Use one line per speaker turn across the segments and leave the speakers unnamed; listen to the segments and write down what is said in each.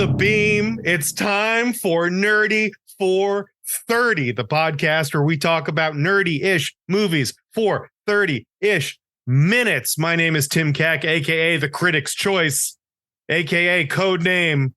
the beam. It's time for Nerdy 430, the podcast where we talk about nerdy-ish movies for 30-ish minutes. My name is Tim Keck, aka the Critic's Choice, aka codename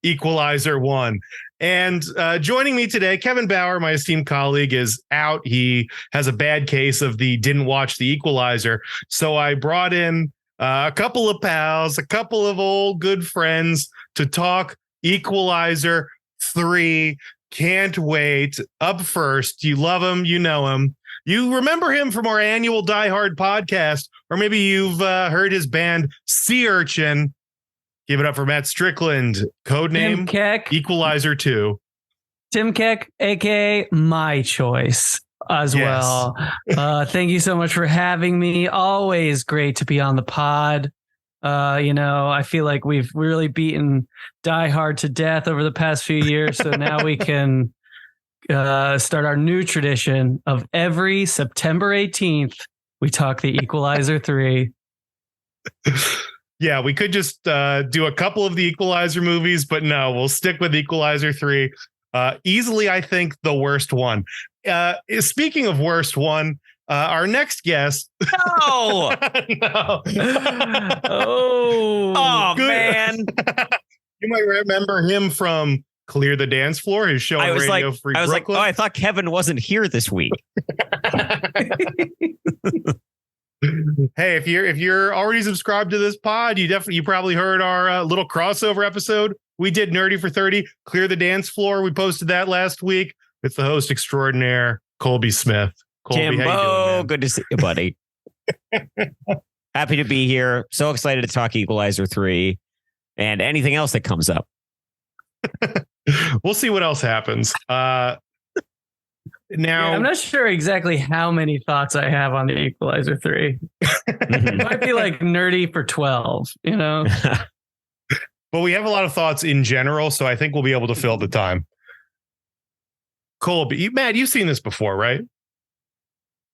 Equalizer 1. And joining me today, Kevin Bauer, my esteemed colleague, is out. He has a bad case of the didn't watch the Equalizer. So I brought in a couple of pals, a couple of old good friends to talk Equalizer 3. Can't wait. Up first, you love him, you know him. You remember him from our annual Die Hard podcast, or maybe you've heard his band Sea Urchin. Give it up for Matt Strickland, codename Equalizer 2.
Tim Keck, aka My Choice as well. Thank you so much for having me. Always great to be on the pod. I feel like we've really beaten Die Hard to death over the past few years. So now we can start our new tradition of every September 18th, we talk the Equalizer 3.
Yeah, we could just do a couple of the Equalizer movies, but no, we'll stick with Equalizer 3. Easily, I think, the worst one. Speaking of worst one, our next guest.
No.
No.
Oh
man. You might remember him from Clear the Dance Floor, his show on Radio Free Brooklyn.
Like, I thought Kevin wasn't here this week.
Hey, if you're already subscribed to this pod, you probably heard our little crossover episode. We did Nerdy for 30, Clear the Dance Floor. We posted that last week. It's the host extraordinaire, Colby Smith. Colby,
Timbo,
how you doing, man?
Good to see you, buddy. Happy to be here. So excited to talk Equalizer 3 and anything else that comes up.
We'll see what else happens. Now,
I'm not sure exactly how many thoughts I have on the Equalizer 3. It might be like nerdy for 12, you know?
But we have a lot of thoughts in general, so I think we'll be able to fill the time. Colby, Matt, you've seen this before, right?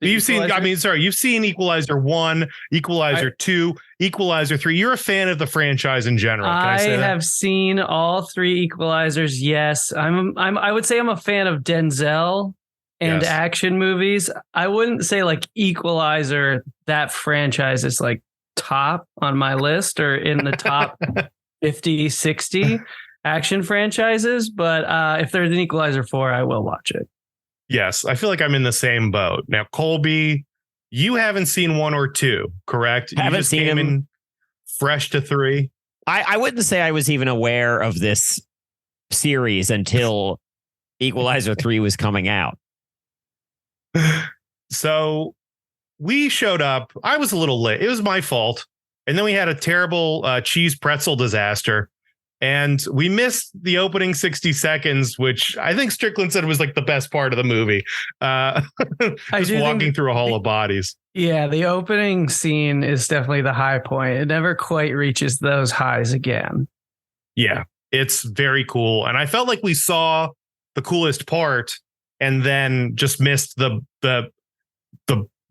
You've seen Equalizer 1, Equalizer 2, Equalizer 3. You're a fan of the franchise in general. Can I say that?
have seen all three Equalizers. Yes. I would say I'm a fan of Denzel and action movies. I wouldn't say like Equalizer, that franchise is like top on my list or in the top 50, 60 action franchises. But if there's an Equalizer 4, I will watch it.
Yes, I feel like I'm in the same boat. Now, Colby, you haven't seen 1 or 2, correct?
I haven't seen him
in fresh to 3.
I wouldn't say I was even aware of this series until Equalizer 3 was coming out.
So we showed up. I was a little late. It was my fault. And then we had a terrible cheese pretzel disaster. And we missed the opening 60 seconds, which I think Strickland said was like the best part of the movie. Just walking through a hall of bodies.
Yeah, the opening scene is definitely the high point. It never quite reaches those highs again.
Yeah, it's very cool. And I felt like we saw the coolest part and then just missed the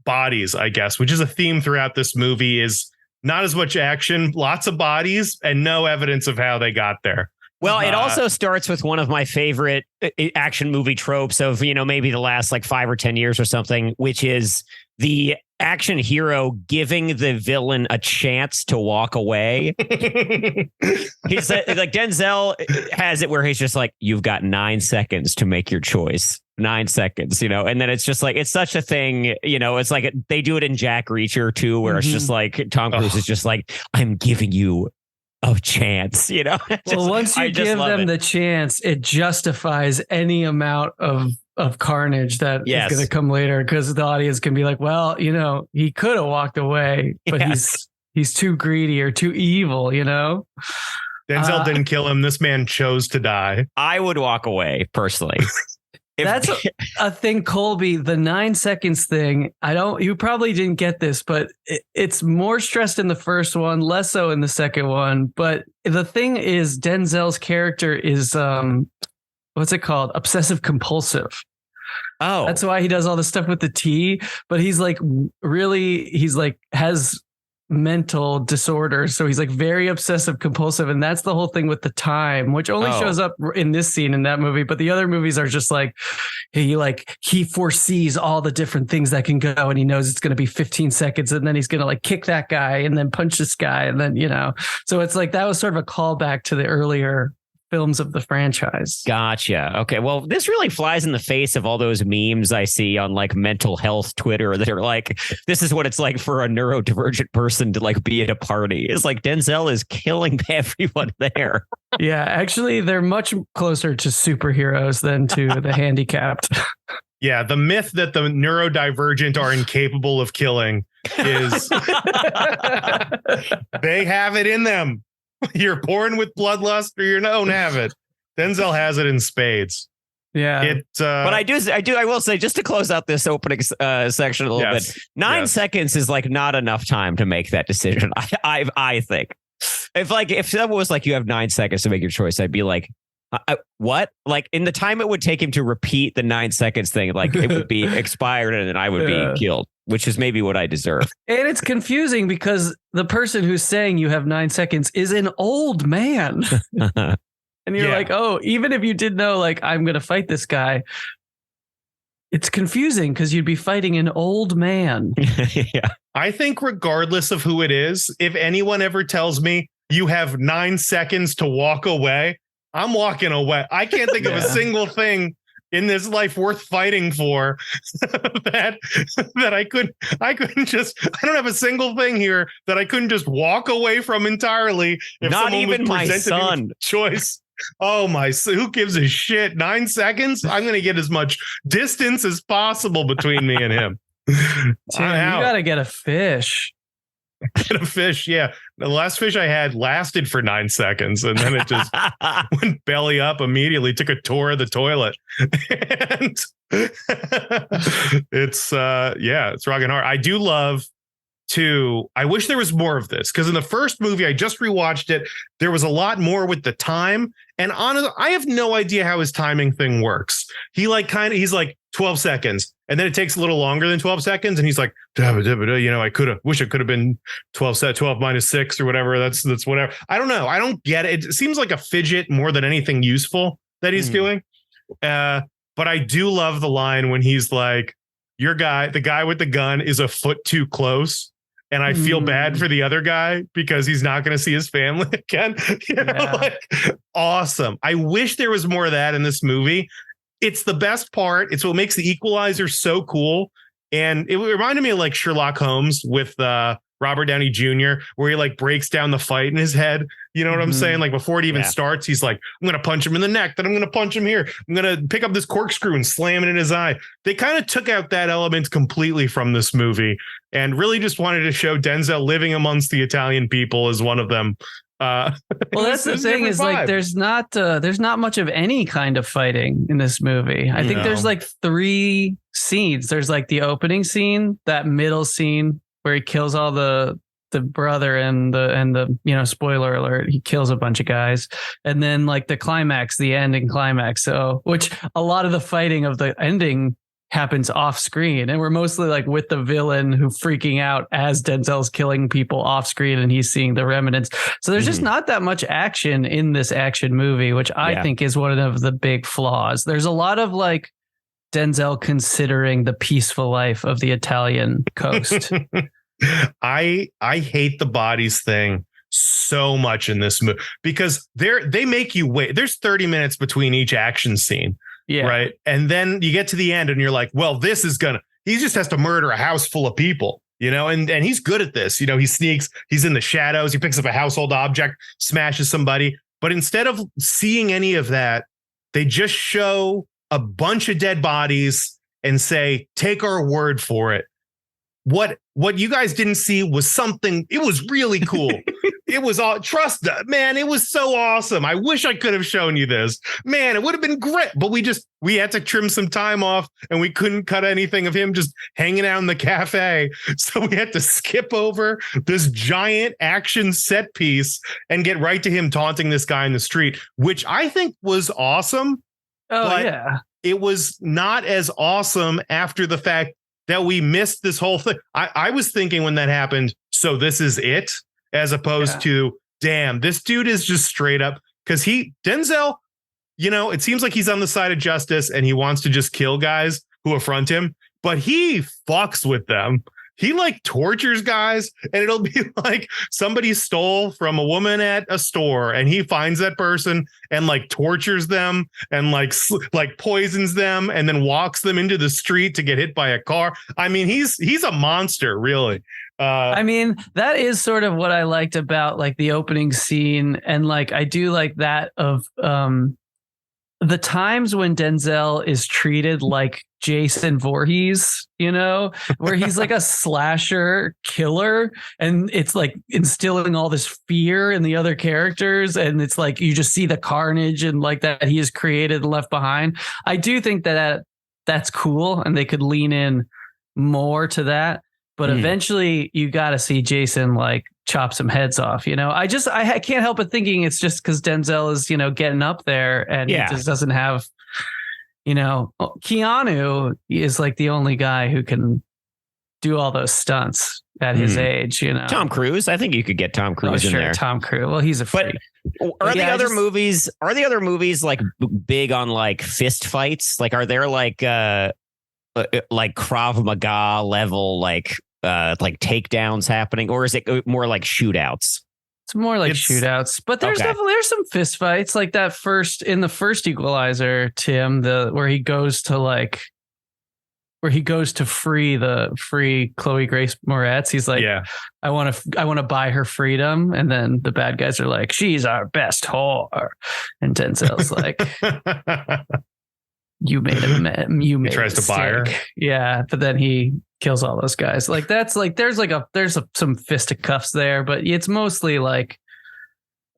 bodies, I guess, which is a theme throughout this movie. Is not as much action, lots of bodies, and no evidence of how they got there.
Well, it also starts with one of my favorite action movie tropes of, maybe the last like 5 or 10 years or something, which is the action hero giving the villain a chance to walk away. He's like Denzel has it where he's just like, you've got 9 seconds to make your choice. 9 seconds, and then it's just like, it's such a thing, it's like they do it in Jack Reacher too, where it's just like Tom Cruise is just like, I'm giving you a chance,
Well, once you give them the chance, it justifies any amount of carnage that is going to come later, because the audience can be like, well, he could have walked away, but he's too greedy or too evil,
Denzel didn't kill him. This man chose to die.
I would walk away personally.
That's a thing, Colby, the 9 seconds thing. You probably didn't get this, but it's more stressed in the first one, less so in the second one. But the thing is, Denzel's character is, what's it called? Obsessive compulsive.
Oh,
that's why he does all the stuff with the tea. But he's like, has mental disorders. So he's like very obsessive compulsive. And that's the whole thing with the time, which only shows up in this scene in that movie. But the other movies are just like he foresees all the different things that can go, and he knows it's going to be 15 seconds. And then he's going to like kick that guy and then punch this guy. And then, so it's like that was sort of a callback to the earlier films of the franchise.
Gotcha. Okay. Well, this really flies in the face of all those memes I see on like mental health Twitter that are like, this is what it's like for a neurodivergent person to like be at a party. It's like Denzel is killing everyone there.
Yeah, actually, they're much closer to superheroes than to the handicapped.
Yeah, the myth that the neurodivergent are incapable of killing is they have it in them. You're born with bloodlust or you don't have it. Denzel has it in spades.
Yeah.
But I will say, just to close out this opening section a little bit, 9 seconds is like not enough time to make that decision. I think if someone was like, you have 9 seconds to make your choice, I'd be like, what? Like in the time it would take him to repeat the 9 seconds thing, like it would be expired and then I would be killed, which is maybe what I deserve.
And it's confusing because the person who's saying you have 9 seconds is an old man. And you're like, oh, even if you did know, like, I'm going to fight this guy, it's confusing because you'd be fighting an old man.
Yeah. I think regardless of who it is, if anyone ever tells me you have 9 seconds to walk away, I'm walking away. I can't think of a single thing in this life worth fighting for that I couldn't just, I don't have a single thing here that I couldn't just walk away from entirely. If
not even my son
choice. Oh my, who gives a shit? 9 seconds. I'm going to get as much distance as possible between me and him.
Tim, you got to get a fish.
Get a fish. Yeah. The last fish I had lasted for 9 seconds and then it just went belly up immediately, took a tour of the toilet. And it's rocking hard. I do love I wish there was more of this because in the first movie, I just rewatched it. There was a lot more with the time. And honestly, I have no idea how his timing thing works. He's like 12 seconds. And then it takes a little longer than 12 seconds. And he's like, I wish it could have been 12 minus 6 or whatever. That's whatever. I don't know. I don't get it. It seems like a fidget more than anything useful that he's doing. But I do love the line when he's like, the guy with the gun is a foot too close. And I feel bad for the other guy because he's not going to see his family again. Awesome. I wish there was more of that in this movie. It's the best part. It's what makes the Equalizer so cool. And it reminded me of like Sherlock Holmes with Robert Downey Jr., where he like breaks down the fight in his head. You know what I'm saying? Like before it even starts, he's like, I'm going to punch him in the neck. Then I'm going to punch him here. I'm going to pick up this corkscrew and slam it in his eye. They kind of took out that element completely from this movie and really just wanted to show Denzel living amongst the Italian people as one of them.
Well, that's the thing is like there's not much of any kind of fighting in this movie. I think there's like 3 scenes. There's like the opening scene, that middle scene where he kills all the brother and the spoiler alert, he kills a bunch of guys, and then like the climax, the ending climax. So which a lot of the fighting of the ending happens off screen, and we're mostly like with the villain who freaking out as Denzel's killing people off screen and he's seeing the remnants. So there's just not that much action in this action movie, which I think is one of the big flaws. There's a lot of like Denzel considering the peaceful life of the Italian coast.
I hate the bodies thing so much in this movie because they make you wait. There's 30 minutes between each action scene. Yeah. Right. And then you get to the end and you're like, well, he just has to murder a house full of people, and he's good at this. He sneaks, he's in the shadows. He picks up a household object, smashes somebody. But instead of seeing any of that, they just show a bunch of dead bodies and say, take our word for it. What you guys didn't see was something. It was really cool. It was all man. It was so awesome. I wish I could have shown you this, man. It would have been great. But we had to trim some time off and we couldn't cut anything of him just hanging out in the cafe. So we had to skip over this giant action set piece and get right to him taunting this guy in the street, which I think was awesome.
Oh, yeah.
It was not as awesome after the fact that we missed this whole thing. I was thinking when that happened, so this is it, as opposed to, damn, this dude is just straight up, because Denzel, it seems like he's on the side of justice and he wants to just kill guys who affront him, but he fucks with them. He like tortures guys, and it'll be like somebody stole from a woman at a store and he finds that person and like tortures them and like poisons them and then walks them into the street to get hit by a car. I mean, he's a monster, really.
I mean, that is sort of what I liked about like the opening scene. And like, I do like that of the times when Denzel is treated like Jason Voorhees, where he's like a slasher killer, and it's like instilling all this fear in the other characters. And it's like, you just see the carnage and like that he has created and left behind. I do think that's cool. And they could lean in more to that. But eventually you got to see Jason like chop some heads off, I can't help but thinking it's just because Denzel is, getting up there and he just doesn't have, Keanu is like the only guy who can do all those stunts at his age,
Tom Cruise. I think you could get Tom Cruise in there.
Tom Cruise. Well, he's a freak.
Are the other movies like big on like fist fights? Like, are there like Krav Maga level, like takedowns happening, or is it more like shootouts?
It's more like shootouts, but there's some fist fights like that in the first Equalizer, Tim, where he goes to free Chloe Grace Moretz. He's like, I want to buy her freedom. And then the bad guys are like, she's our best whore. And Denzel's like, you made he
tries to buy her.
Yeah. But then he kills all those guys. Like, that's like, there's some fisticuffs there, but it's mostly like,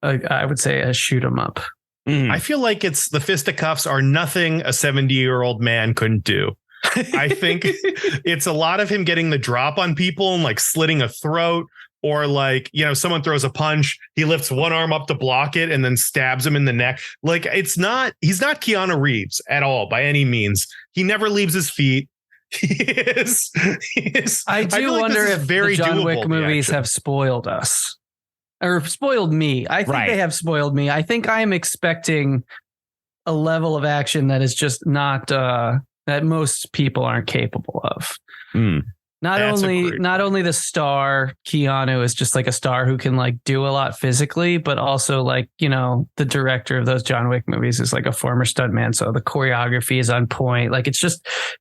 I would say a shoot 'em up.
I feel like the fisticuffs are nothing a 70-year-old man couldn't do. I think it's a lot of him getting the drop on people and like slitting a throat, or like, someone throws a punch, he lifts one arm up to block it and then stabs him in the neck. Like, he's not Keanu Reeves at all by any means. He never leaves his feet. He is.
I do wonder if the John Wick movies have spoiled us, or spoiled me. I think they have spoiled me. I think I am expecting a level of action that is just not that most people aren't capable of. Not only the star Keanu is just like a star who can like do a lot physically, but also like, the director of those John Wick movies is like a former stuntman. So the choreography is on point. Like, it's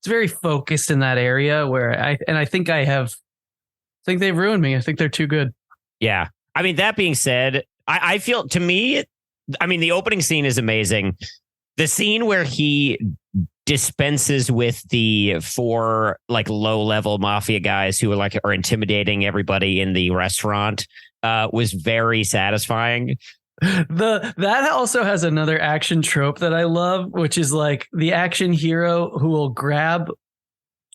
very focused in that area where I think they've ruined me. I think they're too good.
Yeah. I mean, that being said, I feel, to me, the opening scene is amazing. The scene where he dispenses with the 4 like low level mafia guys who are intimidating everybody in the restaurant was very satisfying.
That also has another action trope that I love, which is like the action hero who will grab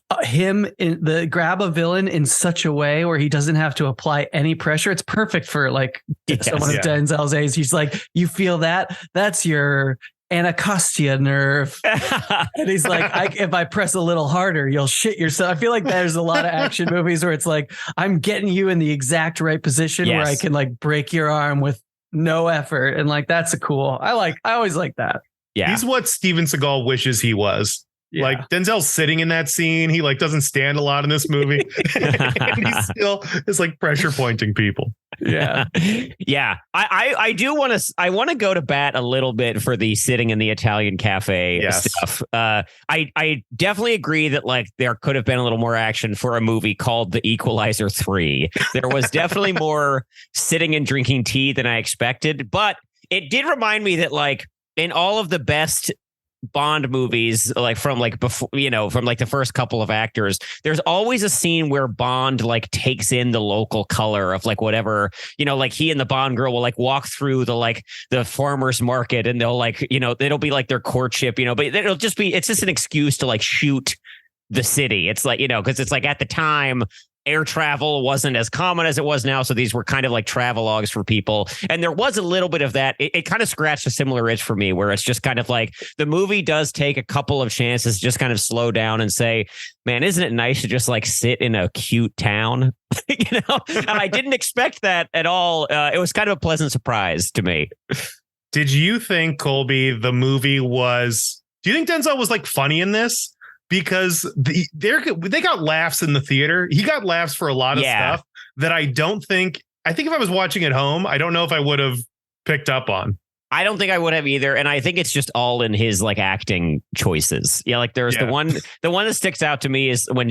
grab a villain in such a way where he doesn't have to apply any pressure. It's perfect for like someone of Denzel's age. He's like, you feel that? That's your Anacostia nerve. And he's like, if I press a little harder, you'll shit yourself. I feel like there's a lot of action movies where it's like, I'm getting you in the exact right position where I can like break your arm with no effort. And like, that's I always like that.
Yeah.
He's what Steven Seagal wishes he was. Yeah. Like, Denzel's sitting in that scene. He like doesn't stand a lot in this movie. And he still is like pressure pointing people.
Yeah.
Yeah. I want to go to bat a little bit for the sitting in the Italian cafe stuff. I definitely agree that like there could have been a little more action for a movie called The Equalizer 3. There was definitely more sitting and drinking tea than I expected, but it did remind me that like in all of the best Bond movies, like from like before, from like the first couple of actors, there's always a scene where Bond like takes in the local color of like whatever, like he and the Bond girl will like walk through the farmer's market, and they'll like, it'll be like their courtship, but it's just an excuse to like shoot the city. It's like, because it's like at the time air travel wasn't as common as it was now. So these were kind of like travelogues for people. And there was a little bit of that. It kind of scratched a similar itch for me, where it's just kind of like the movie does take a couple of chances to just kind of slow down and say, man, isn't it nice to just like sit in a cute town? And I didn't expect that at all. It was kind of a pleasant surprise to me.
Did you think, Colby, the movie was... Do you think Denzel was like funny in this? Because they got laughs in the theater. He got laughs for a lot of stuff that I think if I was watching at home, I don't know if I would have picked up on.
I don't think I would have either. And I think it's just all in his like acting choices. Yeah. Like there's the one that sticks out to me is when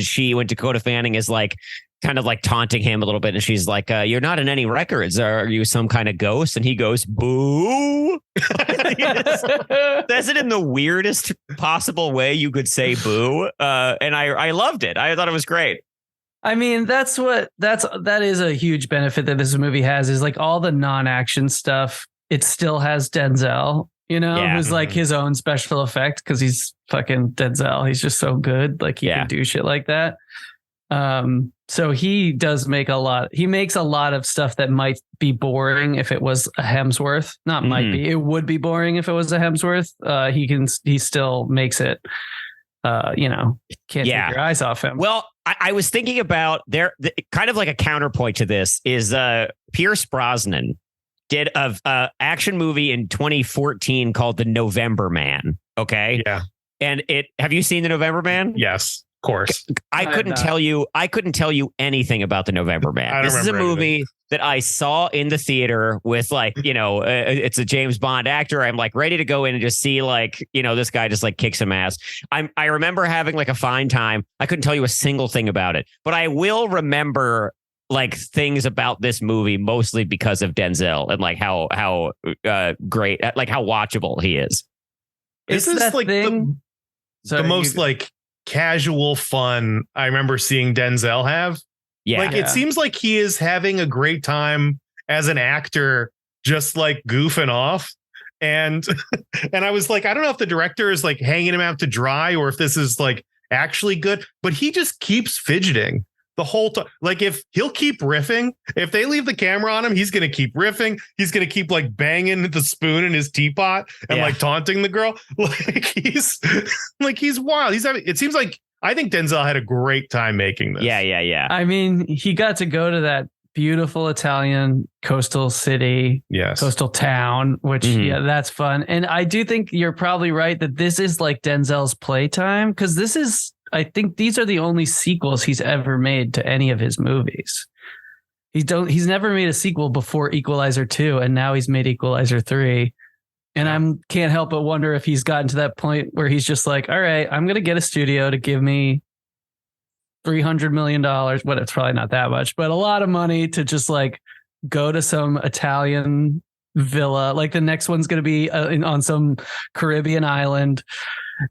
Dakota Fanning is like kind of like taunting him a little bit. And she's like, you're not in any records. Are you some kind of ghost? And he goes, boo. Says it in the weirdest possible way you could say boo. And I loved it. I thought it was great.
I mean, that is a huge benefit that this movie has, is like all the non-action stuff. It still has Denzel, who's like his own special effect because he's fucking Denzel. He's just so good. Like he can do shit like that. So he does make he makes a lot of stuff that might be boring if it was a Hemsworth. Not might be. It would be boring if it was a Hemsworth. He still makes it. Can't take your eyes off him.
Well, I was thinking about kind of like a counterpoint to this is Pierce Brosnan did a action movie in 2014 called The November Man. Okay.
Yeah.
And have you seen The November Man?
Yes. Of course.
I couldn't tell you anything about The November Man. This is a movie that I saw in the theater with like, it's a James Bond actor. I'm like ready to go in and just see like, this guy just like kicks some ass. I remember having like a fine time. I couldn't tell you a single thing about it, but I will remember like things about this movie, mostly because of Denzel and like how great, like how watchable he is.
This is like the most like casual fun I remember seeing Denzel have. It seems like he is having a great time as an actor, just like goofing off. And I was like, I don't know if the director is like hanging him out to dry or if this is like actually good, but he just keeps fidgeting the whole time. Like if he'll keep riffing, if they leave the camera on him, he's going to keep riffing. He's going to keep like banging the spoon in his teapot and like taunting the girl. Like he's wild. It seems like, I think Denzel had a great time making this.
Yeah.
I mean, he got to go to that beautiful Italian coastal city, coastal town, which that's fun. And I do think you're probably right that this is like Denzel's playtime, because I think these are the only sequels he's ever made to any of his movies. He's never made a sequel before Equalizer 2, and now he's made Equalizer 3. And I can't help but wonder if he's gotten to that point where he's just like, all right, I'm going to get a studio to give me $300 million. But it's probably not that much, but a lot of money to just like go to some Italian villa. Like the next one's going to be on some Caribbean island.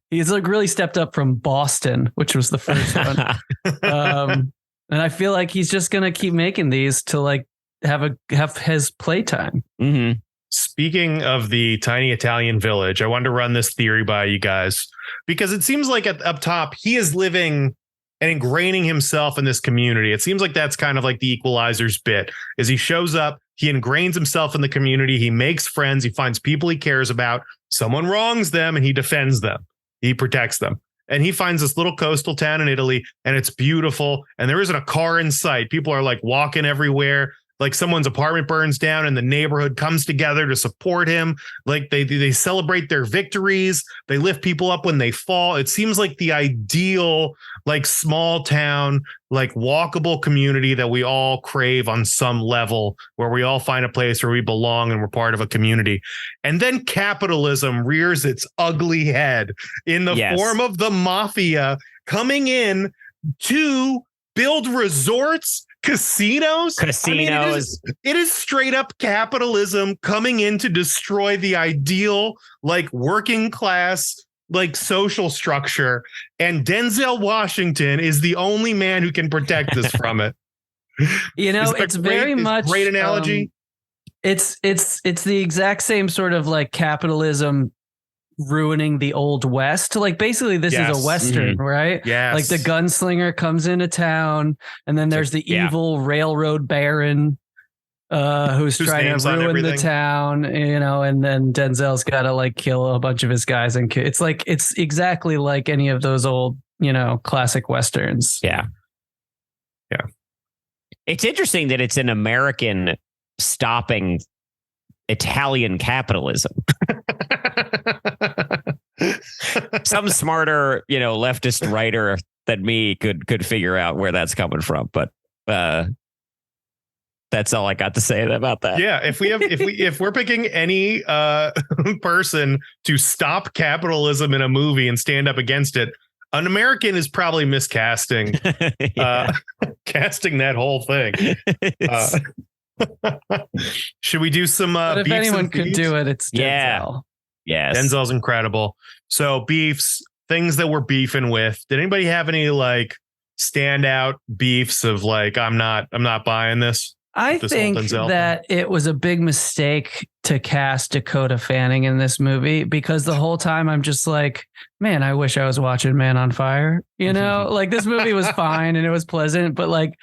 He's like really stepped up from Boston, which was the first one. And I feel like he's just going to keep making these to like have his playtime.
Mm-hmm.
Speaking of the tiny Italian village, I wanted to run this theory by you guys because it seems like up top, he is living and ingraining himself in this community. It seems like that's kind of like the Equalizer's bit. As he shows up, he ingrains himself in the community. He makes friends. He finds people he cares about. Someone wrongs them and he defends them. He protects them. And he finds this little coastal town in Italy and it's beautiful. And there isn't a car in sight. People are like walking everywhere. Like someone's apartment burns down and the neighborhood comes together to support him. Like they celebrate their victories. They lift people up when they fall. It seems like the ideal, like small town, like walkable community that we all crave on some level, where we all find a place where we belong and we're part of a community. And then capitalism rears its ugly head in the form of the mafia coming in to build resorts, casinos. I mean, it is straight up capitalism coming in to destroy the ideal, like working class, like social structure. And Denzel Washington is the only man who can protect us from it.
It's very much
great analogy.
It's the exact same sort of like capitalism ruining the old West. Like basically this is a Western, right?
Yes.
Like the gunslinger comes into town and then there's the evil railroad baron who's trying to ruin the town, and then Denzel's got to like kill a bunch of his guys. And it's exactly like any of those old, classic Westerns.
Yeah.
Yeah. It's
interesting that it's an American stopping Italian capitalism. Some smarter, leftist writer than me could figure out where that's coming from. But that's all I got to say about that.
Yeah, if we're picking any person to stop capitalism in a movie and stand up against it, an American is probably miscasting casting that whole thing. Should we do some
but if
beefs
anyone could do it, it's Denzel.
Yeah. Yes.
Denzel's incredible. So beefs, things that we're beefing with. Did anybody have any like standout beefs of like, I'm not buying this?
I think that it was a big mistake to cast Dakota Fanning in this movie, because the whole time I'm just like, man, I wish I was watching Man on Fire. Like this movie was fine and it was pleasant, but like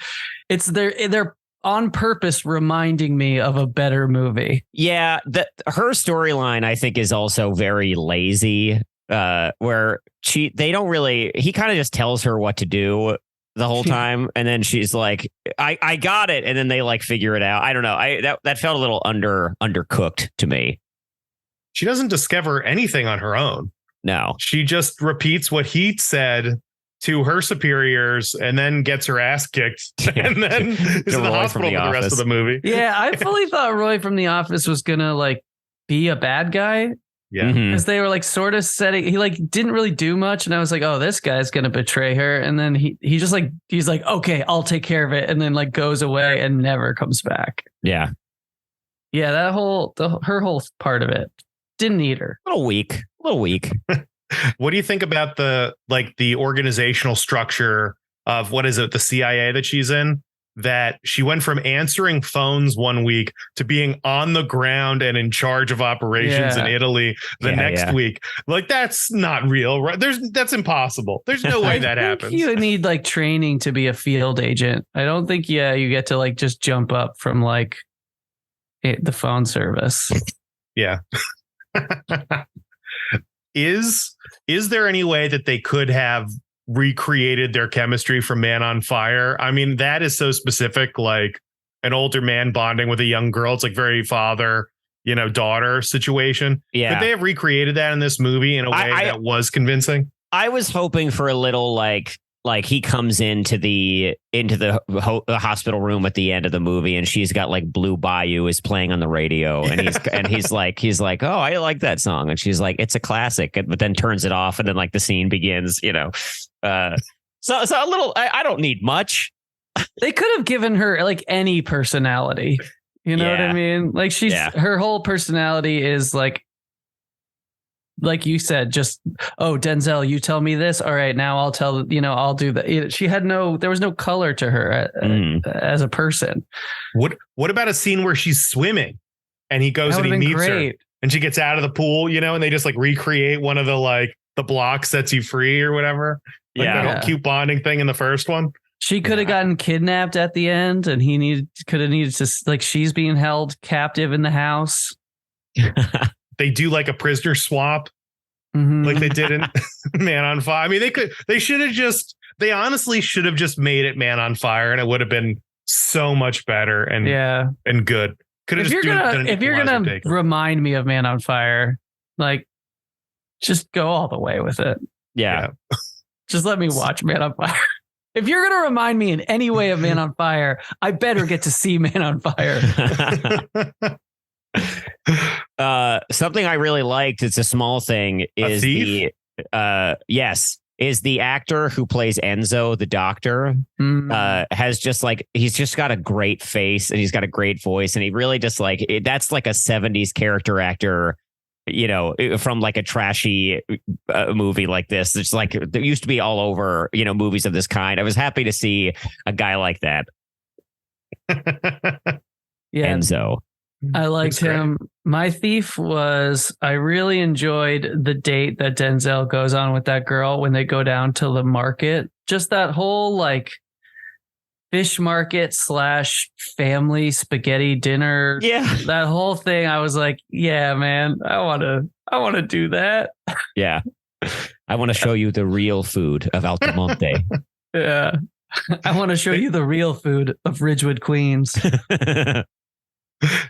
they're on purpose reminding me of a better movie.
Yeah, her storyline I think is also very lazy. Where he kind of just tells her what to do the whole time, and then she's like, I got it, and then they like figure it out. I don't know. That felt a little undercooked to me.
She doesn't discover anything on her own.
No,
she just repeats what he said to her superiors and then gets her ass kicked and then is in the hospital for the rest of the movie.
Yeah, I fully thought Roy from The Office was gonna like be a bad guy.
Yeah,
because they were like sort of setting. He like didn't really do much, and I was like, "Oh, this guy's gonna betray her." And then he just like he's like, "Okay, I'll take care of it," and then like goes away and never comes back.
Yeah,
that her whole part of it didn't need her.
A little weak.
What do you think about the organizational structure of what is it, the CIA that she's in? That she went from answering phones one week to being on the ground and in charge of operations in Italy the next week. Like, that's not real, right? That's impossible. There's no way that happens.
You need like training to be a field agent. I don't think, you get to like just jump up from like the phone service.
Yeah. Is there any way that they could have recreated their chemistry from Man on Fire? I mean, that is so specific, like an older man bonding with a young girl. It's like very father, daughter situation. Yeah. Could they have recreated that in this movie in a way that was convincing?
I was hoping for a little like he comes into the hospital room at the end of the movie, and she's got like Blue Bayou is playing on the radio, and he's like, oh, I like that song, and she's like, it's a classic, but then turns it off, and then like the scene begins, so a little. I don't need much.
They could have given her like any personality. You know what I mean? Like her whole personality is like you said, just, oh, Denzel, you tell me this. All right, now I'll tell, I'll do that. She had there was no color to her as a person.
What about a scene where she's swimming and he goes and he meets her and she gets out of the pool, and they just like recreate one of the block sets you free or whatever. Like that whole cute bonding thing in the first one.
She could have gotten kidnapped at the end, and could have needed to, like, she's being held captive in the house.
They do like a prisoner swap, like they did in Man on Fire. I mean, they honestly should have just made it Man on Fire, and it would have been so much better and good. If you're gonna
remind me of Man on Fire, like, just go all the way with it.
Yeah.
Just let me watch Man on Fire. If you're going to remind me in any way of Man on Fire, I better get to see Man on Fire.
Something I really liked, it's a small thing, is the actor who plays Enzo, the doctor, has just like, he's just got a great face and he's got a great voice, and he really just like, that's like a 70s character actor, from like a trashy movie like this. It's like, there used to be all over, movies of this kind. I was happy to see a guy like that.
Yeah.
Enzo.
I liked him. My thief was, I really enjoyed the date that Denzel goes on with that girl when they go down to the market. Just that whole like fish market / family spaghetti dinner.
Yeah.
That whole thing. I was like, yeah, man, I want to do that.
Yeah. I want to show you the real food of Altamonte.
Yeah. I want to show you the real food of Ridgewood, Queens.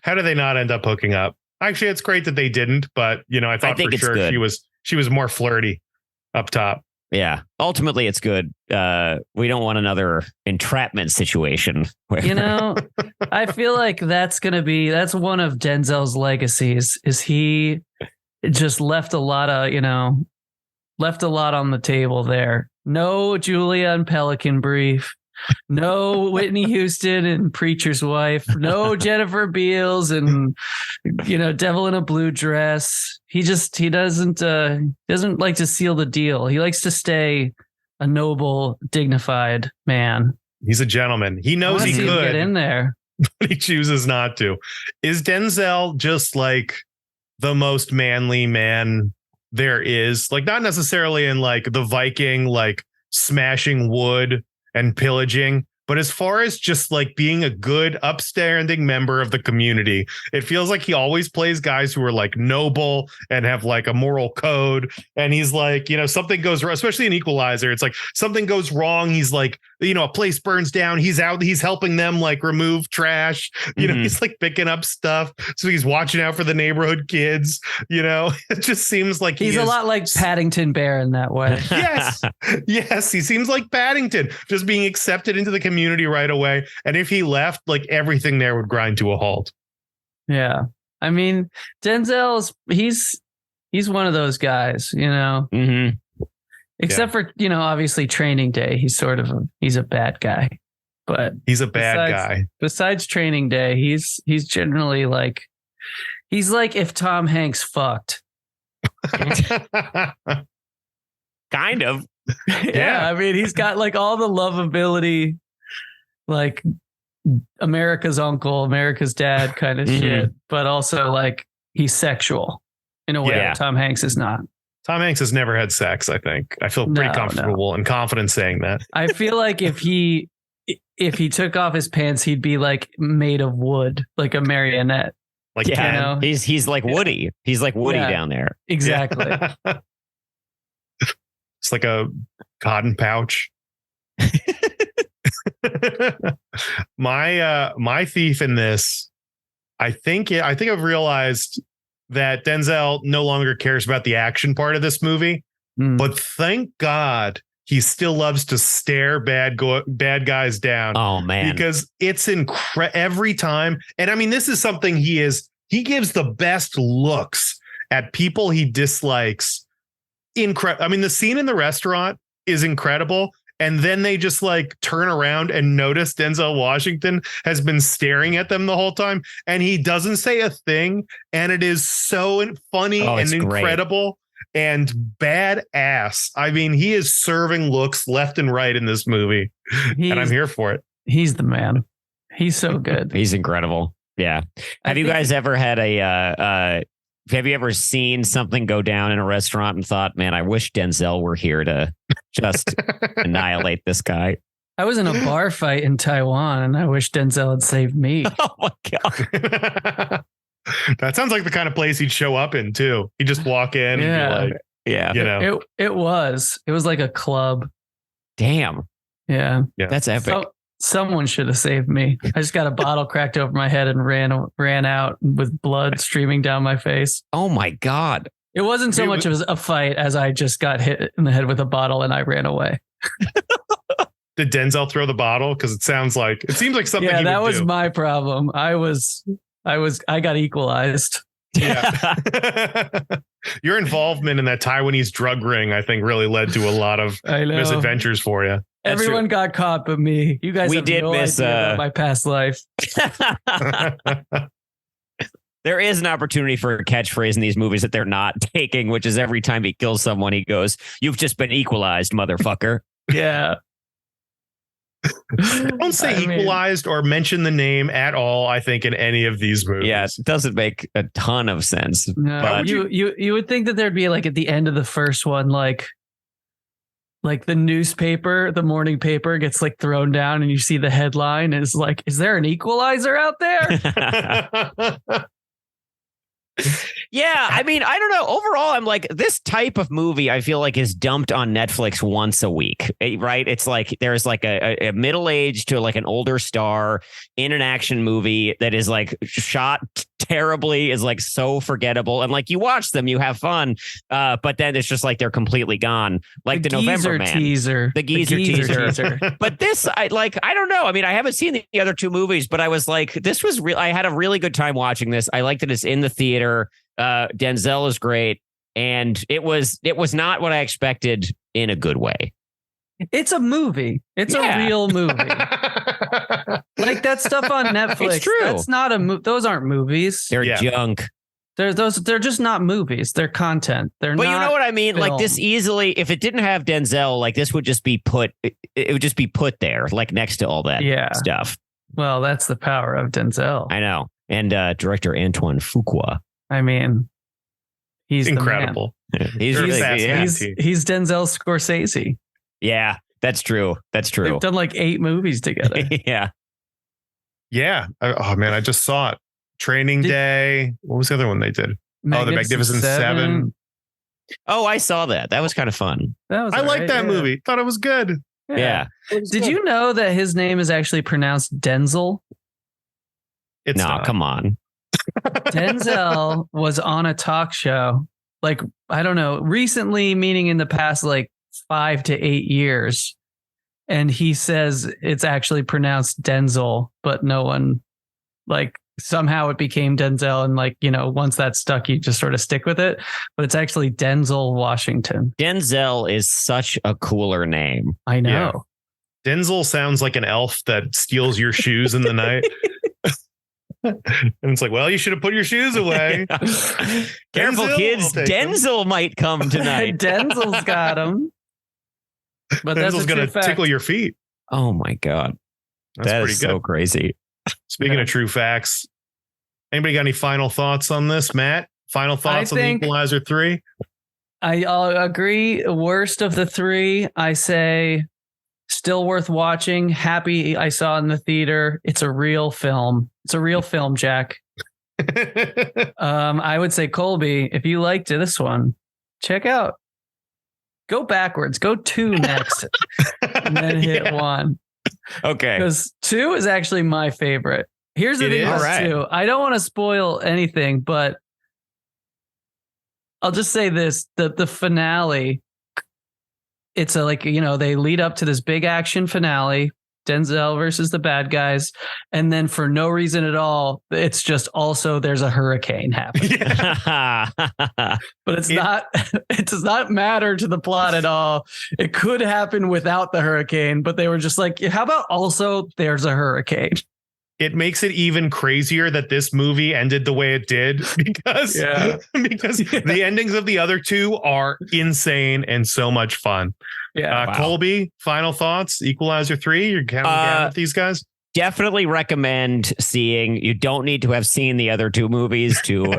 How do they not end up hooking up? Actually, it's great that they didn't, but I thought for sure she was more flirty up top.
Yeah. Ultimately, it's good. We don't want another entrapment situation.
I feel like that's one of Denzel's legacies is he just left a lot on the table there. No Julia and Pelican Brief. No Whitney Houston and Preacher's Wife. No Jennifer Beals and Devil in a Blue Dress. He doesn't like to seal the deal. He likes to stay a noble, dignified man.
He's a gentleman. He knows he could
get in there,
but he chooses not to. Is Denzel just like the most manly man there is? Like, not necessarily in like the Viking, like smashing wood and pillaging, but as far as just like being a good, upstanding member of the community, it feels like he always plays guys who are like noble and have like a moral code. And he's like, something goes wrong, especially in Equalizer. It's like something goes wrong. He's like, a place burns down. He's out. He's helping them like remove trash. He's like picking up stuff. So he's watching out for the neighborhood kids. It just seems like
he's a lot like Paddington Bear in that way.
Yes. He seems like Paddington, just being accepted into the community right away. And if he left, like everything there would grind to a halt.
Yeah. I mean, Denzel's he's one of those guys,
Mm-hmm.
Except for, obviously Training Day, he's a bad guy. But
he's a bad guy. Besides
Training Day, he's generally like if Tom Hanks fucked.
Kind of.
Yeah, I mean, he's got like all the lovability, like America's uncle, America's dad kind of shit, but also like he's sexual in a way that Tom Hanks is not.
Tom Hanks has never had sex, I think. I feel pretty comfortable and confident saying that.
I feel like if he took off his pants, he'd be like made of wood, like a marionette.
Like,
he's like Woody. He's like Woody down there.
Exactly.
Yeah. It's like a cotton pouch. My thief in this, I think I've realized that Denzel no longer cares about the action part of this movie, but thank God he still loves to stare bad guys down.
Oh man,
because it's every time. And I mean, this is something he gives the best looks at people he dislikes. I mean, the scene in the restaurant is incredible. And then they just like turn around and notice Denzel Washington has been staring at them the whole time. And he doesn't say a thing. And it is so funny and incredible and badass. I mean, he is serving looks left and right in this movie. And I'm here for it.
He's the man. He's so good.
He's incredible. Yeah. Have you guys ever had have you ever seen something go down in a restaurant and thought, man, I wish Denzel were here to just annihilate this guy?
I was in a bar fight in Taiwan and I wish Denzel had saved me.
Oh my God.
That sounds like the kind of place he'd show up in too. He'd just walk in and be like,
It was like a club.
Damn.
Yeah.
That's epic.
So, someone should have saved me. I just got a bottle cracked over my head and ran out with blood streaming down my face.
Oh my God.
It wasn't so much of a fight as I just got hit in the head with a bottle and I ran away.
Did Denzel throw the bottle? Because it seems like something.
Yeah, that was my problem. I got equalized.
Yeah. Your involvement in that Taiwanese drug ring, I think, really led to a lot of misadventures for you.
Everyone got caught but me. You guys have no idea about my past life.
There is an opportunity for a catchphrase in these movies that they're not taking, which is every time he kills someone, he goes, "You've just been equalized, motherfucker."
Yeah.
Don't say Equalized or mention the name at all, I think, in any of these movies.
Yeah, it doesn't make a ton of sense.
No,
but
you would think that there'd be like at the end of the first one, like the newspaper, the morning paper gets like thrown down and you see the headline is like, is there an Equalizer out there?
Yeah, I mean, I don't know. Overall, I'm like, this type of movie, I feel like is dumped on Netflix once a week, right? It's like there's like a middle-aged to like an older star in an action movie that is like shot terribly, is like so forgettable. And like you watch them, you have fun. But then it's just like they're completely gone. Like the November Man. The geezer teaser. But this, I don't know. I mean, I haven't seen the other two movies, but I was like, this was real. I had a really good time watching this. I liked that it's in the theater. Denzel is great, and it was not what I expected in a good way.
It's a movie. It's a real movie. Like that stuff on Netflix.
It's true.
That's not a those aren't movies.
They're junk.
They're just not movies. They're content. But
you know what I mean? Film. Like this easily, if it didn't have Denzel, like this would just be put. It would just be put there, like next to all that stuff.
Well, that's the power of Denzel.
I know. And director Antoine Fuqua.
I mean, he's
incredible.
He's Denzel Scorsese.
Yeah, that's true. That's true.
They've done like 8 movies together.
Yeah.
Oh man, I just saw it. Training Day. What was the other one they did? The Magnificent Seven.
Oh, I saw that. That was kind of fun.
I liked that movie. Thought it was good.
Yeah.
Did you know that his name is actually pronounced Denzel?
Come on.
Denzel was on a talk show, like, I don't know, recently, meaning in the past, like 5 to 8 years. And he says it's actually pronounced Denzel, but no one, like, somehow it became Denzel. And like, you know, once that's stuck, you just sort of stick with it. But it's actually Denzel Washington.
Denzel is such a cooler name.
I know.
Yeah. Denzel sounds like an elf that steals your shoes in the night. And it's like, well, you should have put your shoes away.
Careful, kids. Denzel might come tonight.
Denzel's got him. But
Denzel's going to tickle your feet.
Oh, my God. That's pretty good. So crazy.
Speaking of true facts, anybody got any final thoughts on this, Matt? Final thoughts on the Equalizer 3?
I'll agree. Worst of the 3, I say still worth watching. Happy I saw it in the theater. It's a real film. It's a real film, Jack. I would say, Colby, if you liked this one, check out. Go backwards. Go 2 next. And then hit 1.
Okay.
Because 2 is actually my favorite. Here's the thing about 2. I don't want to spoil anything, but I'll just say this. The finale, it's they lead up to this big action finale. Denzel versus the bad guys. And then for no reason at all, it's just also there's a hurricane happening. But it does not matter to the plot at all. It could happen without the hurricane, but they were just like, how about also there's a hurricane?
It makes it even crazier that this movie ended the way it did because the endings of the other 2 are insane and so much fun.
Yeah.
Wow. Colby, final thoughts? Equalizer 3, you're counting down with these guys?
Definitely recommend seeing. You don't need to have seen the other 2 movies to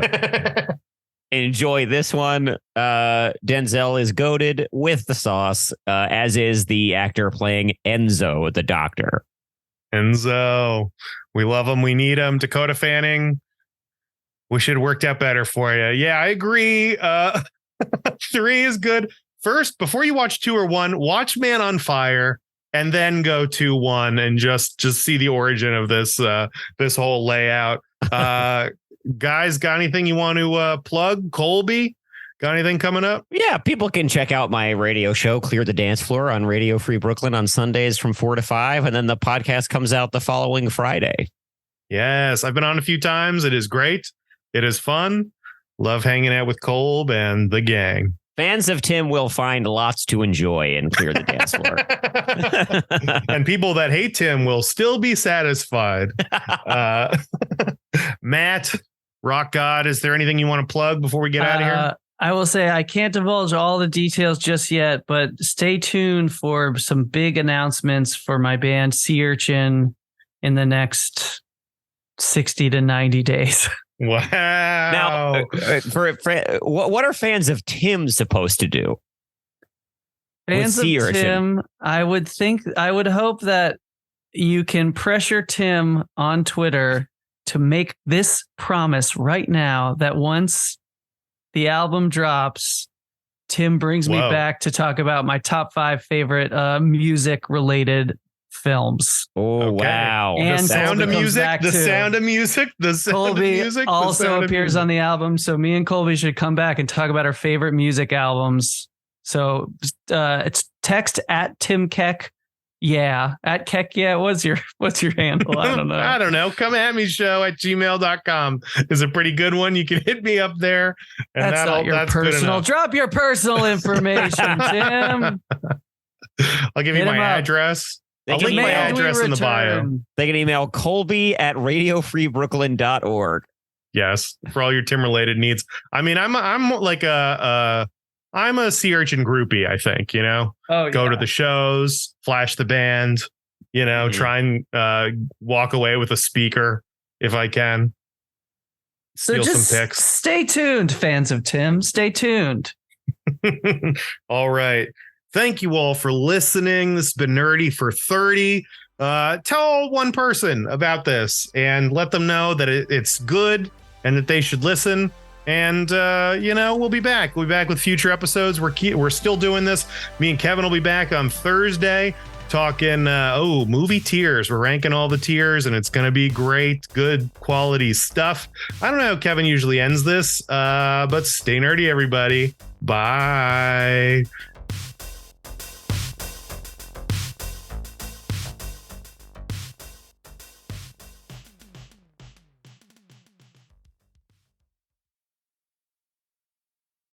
enjoy this one. Denzel is goated with the sauce, as is the actor playing Enzo, the doctor.
Enzo, we love him. We need him. Dakota Fanning, wish it had worked out better for you. Yeah, I agree. 3 is good. First, before you watch 2 or 1, watch Man on Fire and then go to 1 and just see the origin of this whole layout. Guys, got anything you want to plug? Colby, got anything coming up?
Yeah, people can check out my radio show, Clear the Dance Floor, on Radio Free Brooklyn on Sundays from 4 to 5. And then the podcast comes out the following Friday.
Yes, I've been on a few times. It is great. It is fun. Love hanging out with Kolb and the gang.
Fans of Tim will find lots to enjoy and Clear the Dance Floor.
And people that hate Tim will still be satisfied. Matt, Rock God, is there anything you want to plug before we get out of here?
I will say I can't divulge all the details just yet, but stay tuned for some big announcements for my band Sea Urchin in the next 60 to 90 days.
Wow.
Now, what are fans of Tim supposed to do?
Fans of Tim, I would hope that you can pressure Tim on Twitter to make this promise right now that once the album drops, Tim brings me back to talk about my top 5 favorite music-related films.
Oh, okay. Wow.
And the sound of music, the sound of music, the sound
Colby
of music
also appears on the album. So me and Colby should come back and talk about our favorite music albums. So it's text at Tim Keck. Yeah. At Keck. Yeah. What's your handle? I don't know.
I don't know. Come at me show@gmail.com is a pretty good one. You can hit me up there. And
that's not your personal. Drop your personal information, Tim.
I'll give you my address. I'll link my address in the bio.
They can email colby@radiofreebrooklyn.org.
Yes, for all your Tim related needs. I mean, I'm like I'm a Sea Urchin groupie, I think, go to the shows, flash the band, try and walk away with a speaker if I can.
Steal some pics. Stay tuned, fans of Tim. Stay tuned.
All right. Thank you all for listening. This has been Nerdy for 30. Tell one person about this and let them know that it's good and that they should listen. And, we'll be back. We'll be back with future episodes. We're still doing this. Me and Kevin will be back on Thursday talking, movie tiers. We're ranking all the tiers and it's going to be great, good quality stuff. I don't know how Kevin usually ends this, but stay nerdy, everybody. Bye.